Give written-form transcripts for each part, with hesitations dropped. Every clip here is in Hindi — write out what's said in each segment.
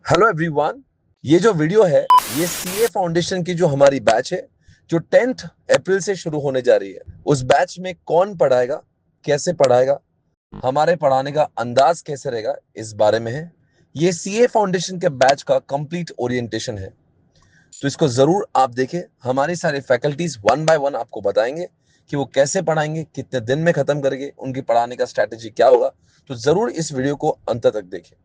Hello everyone. ये जो वीडियो है ये सीए फाउंडेशन की जो हमारी बैच है जो 10th अप्रैल से शुरू होने जा रही है। उस बैच में कौन पढ़ाएगा, कैसे पढ़ाएगा, हमारे पढ़ाने का अंदाज कैसे रहेगा, इस बारे में है। ये सीए फाउंडेशन के बैच का कंप्लीट ओरिएंटेशन है, तो इसको जरूर आप देखें। हमारी सारी फैकल्टीज वन बाय वन आपको बताएंगे कि वो कैसे पढ़ाएंगे, कितने दिन में खत्म करेंगे, उनकी पढ़ाने का स्ट्रैटेजी क्या होगा। तो जरूर इस वीडियो को अंत तक देखें।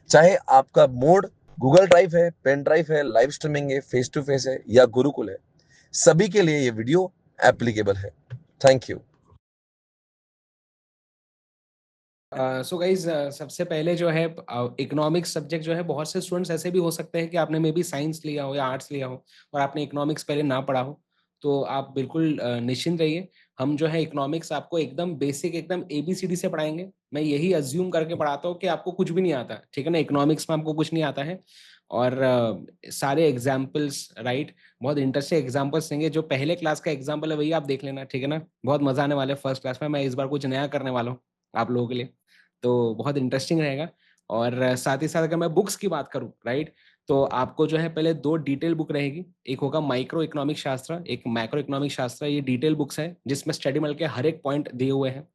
चाहे आपका मोड गूगल ड्राइव है, पेन ड्राइव है, लाइव स्ट्रीमिंग है, फेस टू फेस है या गुरुकुल है, सभी के लिए ये वीडियो एप्लीकेबल है। Thank you. सो गाइज सबसे पहले जो है इकोनॉमिक्स सब्जेक्ट जो है, बहुत से स्टूडेंट्स ऐसे भी हो सकते हैं कि आपने मे बी साइंस लिया हो या आर्ट्स लिया हो और आपने इकोनॉमिक्स पहले ना पढ़ा हो। तो आप बिल्कुल निश्चिंत रहिए। हम जो है इकोनॉमिक्स आपको एकदम बेसिक, एकदम ABCD से पढ़ाएंगे। मैं यही अज्यूम करके पढ़ाता हूँ कि आपको कुछ भी नहीं आता, ठीक है ना। इकोनॉमिक्स में आपको कुछ नहीं आता है। और सारे एग्जाम्पल्स, राइट, बहुत इंटरेस्टिंग एग्जाम्पल्स देंगे। जो पहले क्लास का एग्जाम्पल है वही आप देख लेना, ठीक है ना। बहुत मजा आने वाला है फर्स्ट क्लास में। मैं इस बार कुछ नया करने वाला हूँ आप लोगों के लिए, तो बहुत इंटरेस्टिंग रहेगा। और साथ ही साथ अगर मैं बुक्स की बात करूं, राइट, तो आपको जो है पहले दो डिटेल बुक रहेगी। एक होगा माइक्रो इकोनॉमिक शास्त्र, एक मैक्रो इकोनॉमिक शास्त्र। ये डिटेल बुक्स है जिसमें स्टडी मल के हर एक पॉइंट दिए हुए हैं।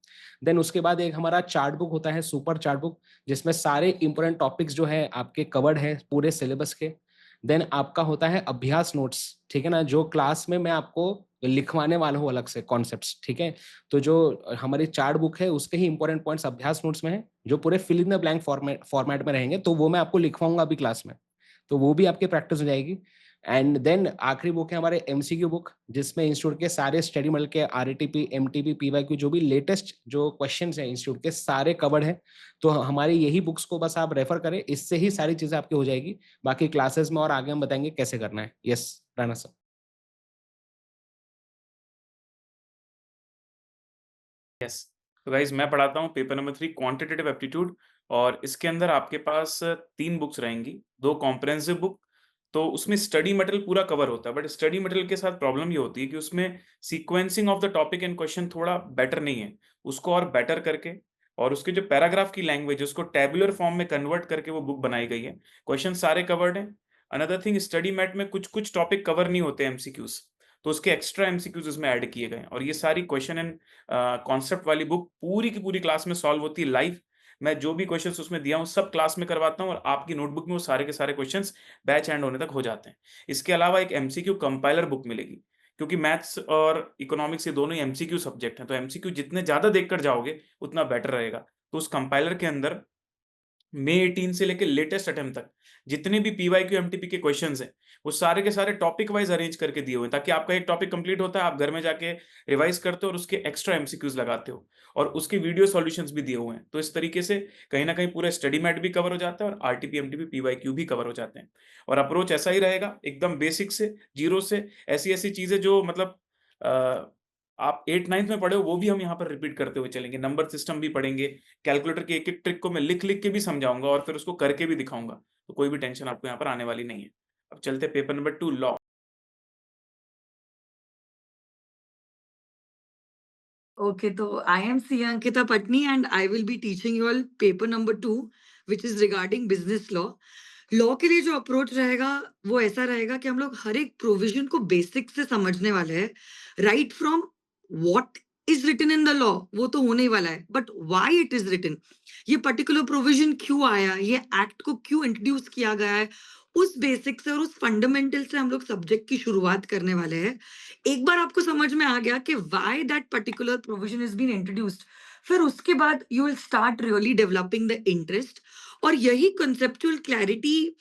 देन उसके बाद एक हमारा चार्ट बुक होता है, सुपर चार्ट बुक, जिसमें सारे इंपोर्टेंट टॉपिक्स जो है आपके कवर्ड है पूरे सिलेबस के। देन आपका होता है अभ्यास नोट्स, ठीक है ना, जो क्लास में मैं आपको लिखवाने वाला हूँ अलग से कॉन्सेप्ट्स, ठीक है। तो जो हमारी चार्ट बुक है उसके ही इंपॉर्टेंट पॉइंट्स अभ्यास नोट्स में है, जो पूरे fill in the blank format में रहेंगे। तो वो मैं आपको लिखवाऊंगा अभी क्लास में, तो वो भी आपकी प्रैक्टिस हो जाएगी। एंड देन आखिरी बुक है हमारे MCQ बुक, जिसमें इंस्टीट्यूट के सारे स्टडी मल के RATP, MTP, PYQ, जो भी लेटेस्ट जो क्वेश्चन है इंस्टीट्यूट के सारे कवर्ड है। तो हमारी यही बुक्स को बस आप रेफर करें, इससे ही सारी चीजें आपकी हो जाएगी। बाकी क्लासेस में और आगे हम बताएंगे कैसे करना है। Yes, Rana sir. यस। तो गाइज मैं पढ़ाता हूँ पेपर नंबर 3 क्वांटिटेटिव एप्टीट्यूड। और इसके अंदर आपके पास 3 बुक्स रहेंगी, 2 कॉम्प्रिहेंसिव बुक। तो उसमें स्टडी मटेरियल पूरा कवर होता है, बट स्टडी मटेरियल के साथ प्रॉब्लम ये होती है कि उसमें sequencing of the topic and question थोड़ा बेटर नहीं है। उसको और बेटर करके, और उसके जो पैराग्राफ की लैंग्वेज है उसको टैबुलर फॉर्म में कन्वर्ट करके वो बुक बनाई गई है। क्वेश्चन सारे कवर्ड हैं। अनदर थिंग, स्टडी मैट में कुछ कुछ टॉपिक कवर नहीं होते MCQs, तो उसके एक्स्ट्रा MCQs इसमें ऐड किए गए हैं। और ये सारी क्वेश्चन एंड कॉन्सेप्ट वाली बुक पूरी की पूरी क्लास में सॉल्व होती है लाइव। मैं जो भी क्वेश्चंस उसमें दिया हूँ सब क्लास में करवाता हूँ, और आपकी नोटबुक में वो सारे के सारे क्वेश्चंस बैच एंड होने तक हो जाते हैं। इसके अलावा एक MCQ कंपाइलर बुक मिलेगी, क्योंकि मैथ्स और इकोनॉमिक्स ये दोनों ही MCQ सब्जेक्ट हैं, तो MCQ जितने ज़्यादा देखकर जाओगे उतना बेटर रहेगा। तो उस कंपाइलर के अंदर मई 18 से लेके लेटेस्ट अटेम्प्ट तक जितने भी PYQ MTP के क्वेश्चंस हैं वो सारे के सारे टॉपिक वाइज अरेंज करके दिए हुए हैं, ताकि आपका एक टॉपिक कंप्लीट होता है, आप घर में जाके रिवाइज करते हो और उसके एक्स्ट्रा MCQs लगाते हो, और उसके वीडियो सॉल्यूशंस भी दिए हुए हैं। तो इस तरीके से कहीं ना कहीं पूरा स्टडी मैट भी कवर हो जाता है और RTP MTP PYQ भी कवर हो जाते हैं। और अप्रोच ऐसा ही रहेगा, एकदम बेसिक से, जीरो से। ऐसी ऐसी चीजें जो मतलब आप 8th 9th में पढ़े हो वो भी हम यहाँ पर रिपीट करते हुए चलेंगे। नंबर सिस्टम भी पढ़ेंगे, कैलकुलेटर की एक-एक ट्रिक को मैं लिख-लिख के भी समझाऊँगा और फिर उसको करके भी दिखाऊँगा। तो कोई भी टेंशन आपको यहाँ पर आने वाली नहीं है। अब चलते हैं paper number 2 law. Okay, so I am Sia Ankita Patni and I will be teaching you all paper number 2, which is regarding business law. Law के लिए जो अप्रोच रहेगा वो ऐसा रहेगा कि हम लोग हर एक प्रोविजन को बेसिक से समझने वाले हैं। Right from what is written in the law, वो तो होने ही वाला है, but why it is written, ये पर्टिकुलर प्रोविजन क्यों आया, ये एक्ट को क्यों इंट्रोड्यूस किया गया है, उस बेसिक से और उस फंडामेंटल से हम लोग सब्जेक्ट की शुरुआत करने वाले हैं। एक बार आपको समझ में आ गया कि why that particular provision is been introduced, फिर उसके बाद you will start really developing the interest. और यही कंसेप्चुअल क्लैरिटी,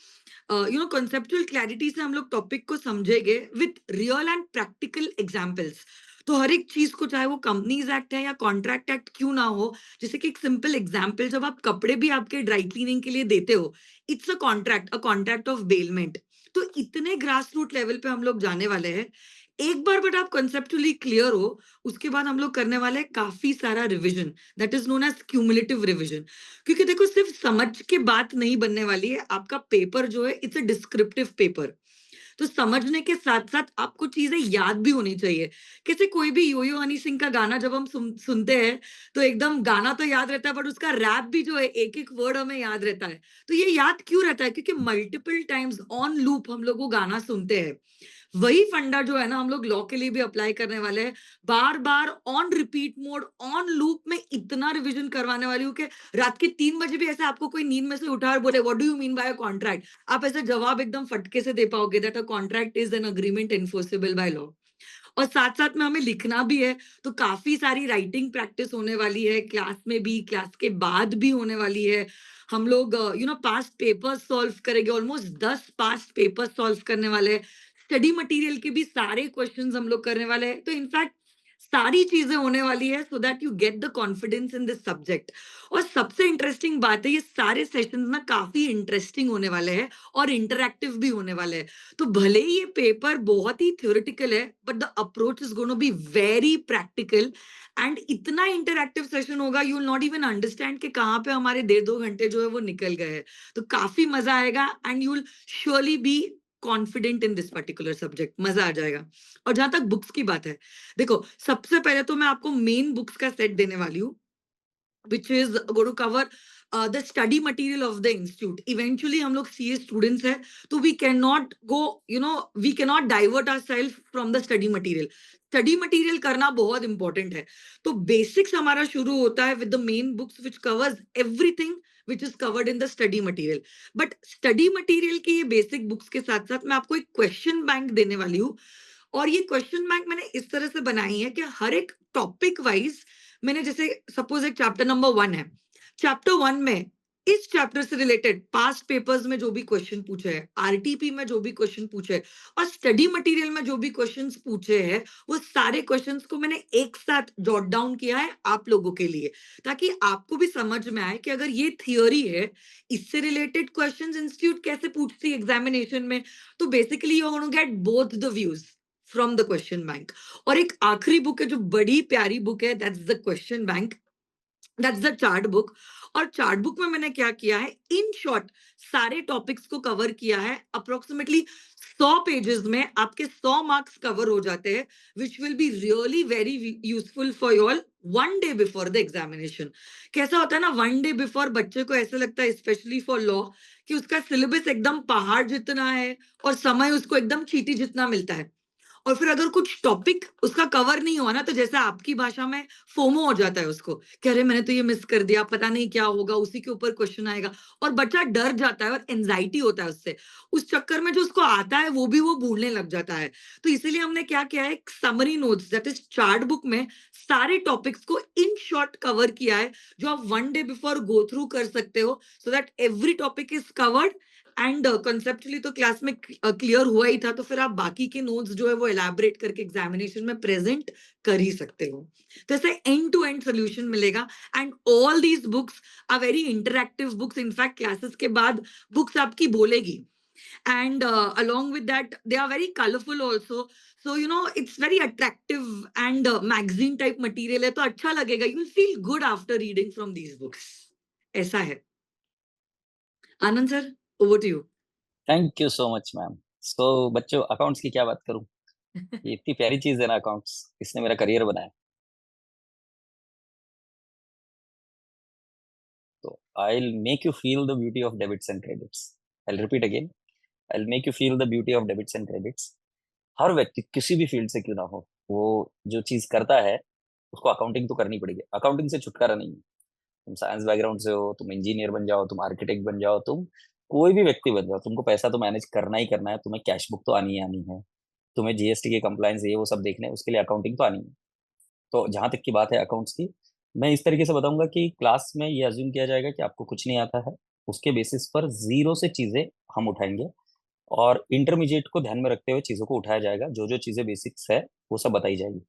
कंसेप्चुअल क्लैरिटी से हम लोग टॉपिक को समझेंगे with real and practical examples. तो हर एक चीज को, चाहे वो कंपनीज एक्ट है या कॉन्ट्रैक्ट एक्ट क्यों ना हो, जैसे कि एक सिंपल एग्जांपल, जब आप कपड़े भी आपके ड्राई क्लीनिंग के लिए देते हो, it's a contract of bailment. तो इतने ग्रास रूट लेवल पे हम लोग जाने वाले हैं। एक बार बट आप कंसेप्चुअली क्लियर हो, उसके बाद हम लोग करने वाले हैं काफी सारा revision, that is known as cumulative revision. क्योंकि देखो, सिर्फ समझ के बात नहीं बनने वाली है, आपका पेपर जो है इट्स अ डिस्क्रिप्टिव पेपर। तो समझने के साथ-साथ आपको चीज़ें याद भी होनी चाहिए। कैसे कोई भी यो-यो हनी सिंह का गाना जब हम सुनते हैं, तो एकदम गाना तो याद रहता है बट उसका रैप भी जो है एक-एक वर्ड हमें याद रहता है। तो ये याद क्यों रहता है? क्योंकि मल्टीपल टाइम्स ऑन लूप हम लोग वो गाना सुनते हैं। वही फंडा जो है ना हम लोग लॉ के लिए भी अप्लाई करने वाले हैं। बार-बार on repeat mode, on loop में इतना रिविज़न करवाने वाली हूँ कि रात के 3 बजे भी ऐसे आपको कोई नींद में से उठा और बोले what do you mean by a contract? आप ऐसा जवाब एकदम फटके से दे पाओगे that a contract is an agreement enforceable by law. और साथ-साथ में हमें लिखना भी है, तो काफ़ी सारी राइटिंग प्रैक्टिस होने वाली है, क्लास में भी, क्लास के बाद भी होने वाली है। हम लोग पास्ट पेपर्स सॉल्व करेंगे, ऑलमोस्ट 10 पास्ट पेपर्स सॉल्व करने वाले हैं। स्टडी मटेरियल के भी सारे क्वेश्चंस हम लोग करने वाले हैं। तो इनफैक्ट सारी चीज़ें होने वाली है so that you get the confidence in this subject. और सबसे इंटरेस्टिंग बात है ये सारे सेशंस ना काफ़ी इंटरेस्टिंग होने वाले हैं और इंटरैक्टिव भी होने वाले हैं। तो भले ही ये पेपर बहुत ही थ्योरेटिकल है but the approach is gonna be very practical and इतना इंटरैक्टिव सेशन होगा you will not even understand कि कहाँ पे हमारे 1.5-2 घंटे जो है वो निकल गए हैं। तो काफी मजा आएगा and you will surely be confident in this particular subject. मजा आ जाएगा। और जहां तक बुक्स की बात है, देखो सबसे पहले तो मैं आपको मेन बुक्स का सेट देने वाली हूँ which is going to cover the study material of the institute. Eventually हम लोग CA students हैं, तो we cannot go, we cannot divert ourselves from the study material. Study material करना बहुत important है। तो basics हमारा शुरू होता है with the main books which covers everything which is covered in the study material. But study material की ये basic books के साथ साथ मैं आपको एक question bank देने वाली हूँ। और ये क्वेश्चन बैंक मैंने इस तरह से बनाई है कि हर एक टॉपिक वाइज मैंने जैसे सपोज एक चैप्टर नंबर 1 है। चैप्टर 1 में इस चैप्टर से रिलेटेड पास्ट पेपर्स में जो भी क्वेश्चन पूछे हैं, आरटीपी में जो भी क्वेश्चन पूछे हैं और स्टडी मटेरियल में जो भी क्वेश्चंस पूछे हैं, वो सारे क्वेश्चंस को मैंने एक साथ जॉट डाउन किया है आप लोगों के लिए, ताकि आपको भी समझ में आए कि अगर ये थियोरी है, इससे रिलेटेड क्वेश्चंस इंस्टीट्यूट कैसे पूछती है एग्जामिनेशन में। तो basically you are gonna get both the views from the question bank. और एक आखिरी बुक है जो बड़ी प्यारी बुक है, that's the question bank, that's the chart book. और चार्ट बुक में मैंने क्या किया है, इन शॉर्ट सारे टॉपिक्स को कवर किया है। अप्रोक्सीमेटली 100 पेजेस में आपके 100 मार्क्स कवर हो जाते हैं, which will be really very useful for you all one day before the examination. कैसा होता है ना, वन डे बिफोर बच्चे को ऐसा लगता है, स्पेशली फॉर लॉ, कि उसका सिलेबस एकदम पहाड़ जितना है और समय उसको एकदम चींटी जितना मिलता है। और फिर अगर कुछ टॉपिक उसका कवर नहीं हुआ ना, तो जैसे आपकी भाषा में फोमो हो जाता है उसको कि अरे मैंने तो ये मिस कर दिया, पता नहीं क्या होगा, उसी के ऊपर क्वेश्चन आएगा और बच्चा डर जाता है और एंजाइटी होता है उससे। उस चक्कर में जो उसको आता है वो भी वो भूलने लग जाता है। तो इसीलिए हमने क्या किया है, summary notes that is chart book में सारे टॉपिक्स को इन शॉर्ट कवर किया है, जो आप one day before go through कर सकते हो, so that every topic is covered and conceptually तो क्लास में क्लियर हुआ ही था, तो फिर आप बाकी के नोट्स जो है वो एलैबोरेट करके एग्जामिनेशन में प्रेजेंट कर ही सकते हो। तो ऐसे एंड टू एंड सोल्यूशन मिलेगा and all these books are very interactive books. In fact classes के बाद बुक्स आपकी बोलेगी and along with that they are very colorful also, so it's very attractive and magazine type material है, तो अच्छा लगेगा, you will feel good after reading from these books। ऐसा है। Anand sir, over to you। Thank you so much ma'am. So बच्चों, अकाउंट्स की क्या बात करूं, ये इतनी प्यारी चीज है ना अकाउंट्स, इसने मेरा करियर बनाया। तो I will make you feel the beauty of debits and credits. I will repeat again, I will make you feel the beauty of debits and credits. हर व्यक्ति किसी भी फील्ड से क्यों ना हो, वो जो चीज करता है उसको अकाउंटिंग तो करनी पड़ेगी। अकाउंटिंग से छुटकारा नहीं है। तुम साइंस बैकग्राउंड से हो, तुम इंजीनियर बन जाओ, तुम आर्किटेक्ट बन जाओ, तुम कोई भी व्यक्ति बन जाओ, तुमको पैसा तो मैनेज करना ही करना है। तुम्हें कैश बुक तो आनी ही आनी है, तुम्हें जीएसटी के कंप्लायंस ये वो सब देखने हैं, उसके लिए अकाउंटिंग तो आनी है। तो जहां तक की बात है अकाउंट्स की, मैं इस तरीके से बताऊंगा कि क्लास में ये अज्यूम किया जाएगा कि आपको कुछ नहीं आता है, उसके बेसिस पर जीरो से चीजें हम उठाएंगे और इंटरमीडिएट को ध्यान में रखते हुए चीजों को उठाया जाएगा। जो जो चीजें बेसिक्स है वो सब बताई जाएगी।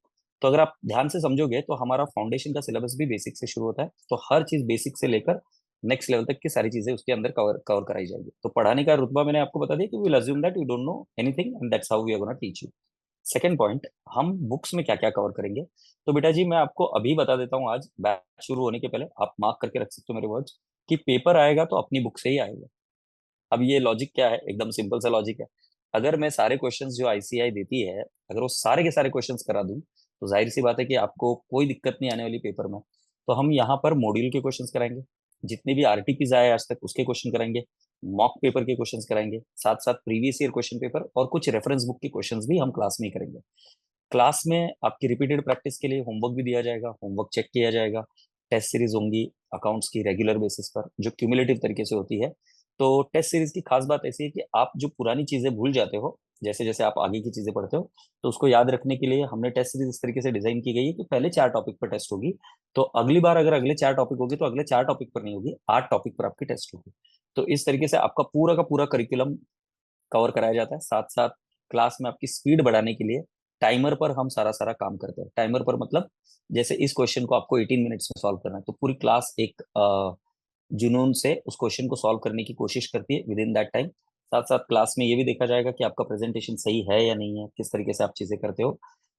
तो अगर आप ध्यान से समझोगे तो हमारा फाउंडेशन का सिलेबस भी बेसिक से शुरू होता है। तो हर चीज बेसिक से लेकर नेक्स्ट लेवल तक की सारी चीजें उसके अंदर कवर कवर कराई जाएगी। तो पढ़ाने का रुतबा मैंने आपको बता दिया कि we will assume that you don't know anything and that's how we are gonna teach you. Second point, हम बुक्स में क्या क्या कवर करेंगे। तो बेटा जी, मैं आपको अभी बता देता हूँ, आज बैच शुरू होने के पहले आप मार्क करके रख सकते हो मेरे वर्ड्स, कि पेपर आएगा तो अपनी बुक से ही आएगा। अब ये लॉजिक क्या है, एकदम सिंपल सा लॉजिक है। अगर मैं सारे क्वेश्चंस जो आईसीआई देती है, अगर वो सारे के सारे क्वेश्चंस करा दूं, तो जाहिर सी बात है कि आपको कोई दिक्कत नहीं आने वाली पेपर में। तो हम यहाँ पर मॉड्यूल के क्वेश्चंस कराएंगे, जितने भी आरटीपीज आए आज तक उसके क्वेश्चन कराएंगे, मॉक पेपर के क्वेश्चंस कराएंगे, साथ साथ प्रीवियस ईयर क्वेश्चन पेपर और कुछ रेफरेंस बुक के क्वेश्चंस भी हम क्लास में ही करेंगे। क्लास में आपकी रिपीटेड प्रैक्टिस के लिए होमवर्क भी दिया जाएगा, होमवर्क चेक किया जाएगा, टेस्ट सीरीज होंगी अकाउंट्स की रेगुलर बेसिस पर जो क्यूमुलेटिव तरीके से होती है। तो टेस्ट सीरीज की खास बात ऐसी है कि आप जो पुरानी चीजें भूल जाते हो, जैसे जैसे आप आगे की चीजें पढ़ते हो, तो उसको याद रखने के लिए हमने टेस्ट सीरीज इस तरीके से डिजाइन की गई है कि पहले 4 टॉपिक पर टेस्ट होगी, तो अगली बार अगर अगले 4 टॉपिक होगी तो अगले 4 टॉपिक पर नहीं होगी, 8 टॉपिक पर आपकी टेस्ट होगी। तो इस तरीके से आपका पूरा का पूरा करिकुलम कवर कराया जाता है। साथ साथ क्लास में आपकी स्पीड बढ़ाने के लिए टाइमर पर हम सारा सारा काम करते हैं। टाइमर पर मतलब जैसे इस क्वेश्चन को आपको 18 मिनट्स में सॉल्व करना है, तो पूरी क्लास एक जुनून से उस क्वेश्चन को सॉल्व करने की कोशिश करती है विद इन दैट टाइम। साथ साथ क्लास में ये भी देखा जाएगा कि आपका प्रेजेंटेशन सही है या नहीं है, किस तरीके से आप चीजें करते हो।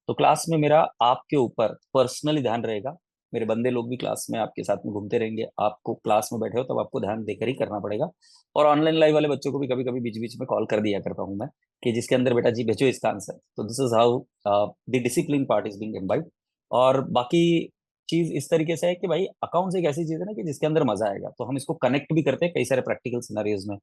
तो क्लास में मेरा आपके ऊपर पर्सनली ध्यान रहेगा, मेरे बंदे लोग भी क्लास में आपके साथ में घूमते रहेंगे। आपको क्लास में बैठे हो तब आपको ध्यान देकर ही करना पड़ेगा। और ऑनलाइन लाइव वाले बच्चों को भी कभी कभी बीच बीच में कॉल कर दिया करता हूँ मैं, कि जिसके अंदर बेटा जी भेजो इसका आंसर। तो this is how the discipline part is being imbibed. और बाकी चीज इस तरीके से है कि भाई अकाउंट्स एक ऐसी चीज है ना कि जिसके अंदर मजा आएगा, तो हम इसको कनेक्ट भी करते हैं कई सारे प्रैक्टिकल सिनेरियोज में।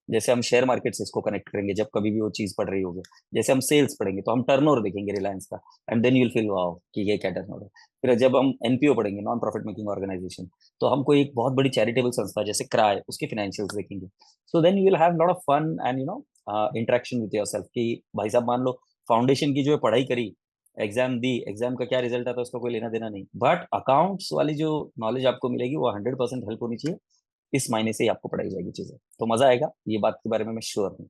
जैसे हम शेयर मार्केट से इसको कनेक्ट करेंगे जब कभी भी वो चीज पढ़ रही होगी। जैसे हम सेल्स पढ़ेंगे तो हम टर्नओवर देखेंगे रिलायंस का, and then you will feel wow कि ये क्या टर्नओवर है। फिर जब हम एनपीओ पढ़ेंगे, नॉन प्रॉफिट मेकिंग ऑर्गेनाइजेशन, तो हम कोई एक बहुत बड़ी चैरिटेबल संस्था जैसे क्राई, उसके फाइनेंशियल्स देखेंगे। So then you will have lot of fun and interaction with yourself कि भाई साहब मान लो फाउंडेशन की जो है पढ़ाई करी, एग्जाम दी, एग्जाम का क्या रिजल्ट आता है उसका कोई लेना देना नहीं, बट अकाउंट्स वाली जो नॉलेज आपको मिलेगी वो 100% हेल्प होनी चाहिए। इस मायने से ही आपको पढ़ाई जाएगी चीजें, तो मजा आएगा, ये बात के बारे में मैं श्योर हूँ।